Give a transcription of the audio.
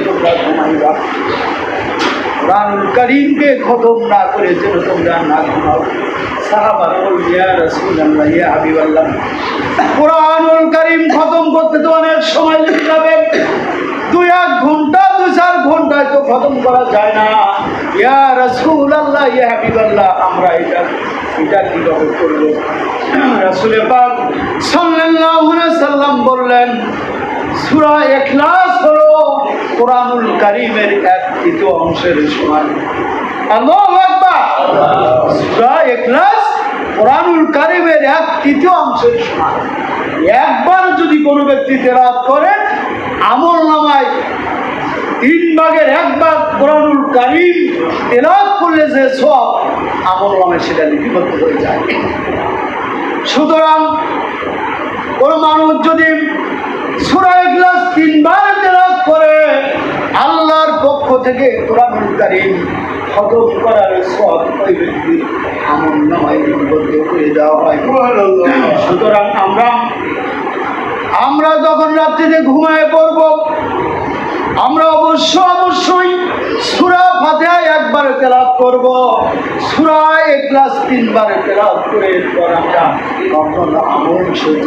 তোমরা ঘুমাইবা, কুরআনুল কারীমকে খতম না করে যেন তোমরা না ঘুমাও। সাহাবারা বলল, ইয়া রাসূলুল্লাহ, ইয়া হাবিবাল্লাহ, কুরআনুল কারীম খতম করতে তো অনেক সময় লেগে যাবে, 2-1 ঘন্টা 2-4 ঘন্টায় তো খতম করা যায় না। ইয়া রাসূলুল্লাহ, ইয়া হাবিবাল্লাহ, আমরা এটা কিভাবে করব? রাসূল পাক সাল্লাল্লাহু আলাইহি সাল্লাম বললেন, সূরা ইখলাস হলো কুরআনুল কারীমের 1/3 অংশের সমান। আল্লাহু আকবার। সূরা ইখলাস কুরআনুল কারীমের 1/3 অংশের সমান। একবার যদি কোনো ব্যক্তি তেলাওয়াত করে, আমলনামায় 3 ভাগের 1 ভাগ কুরআনুল কারীম তেলাওয়াত করলে যে সওয়াব, আমলনামায় সেটা লিপিবদ্ধ হয়ে যায়। সুতরাং কোন মানুষ যদি সূরা ইখলাস 3 বার তেলাওয়াত করে, আল্লাহর পক্ষ থেকে কুরআনুল কারীম খতম করার সওয়াব ওই ব্যক্তির আমলনামায় লিপিবদ্ধ করে দেওয়া হয়। সুতরাং আমরা যখন রাত্রিতে ঘুমায় পড়ব, আমরা অবশ্যই সূরা ফাতিহা 1 বার তেলাওয়াত করব, সূরা ইখলাস 3 বার তেলাওয়াত করে এরপর আমরা আমল সহ্য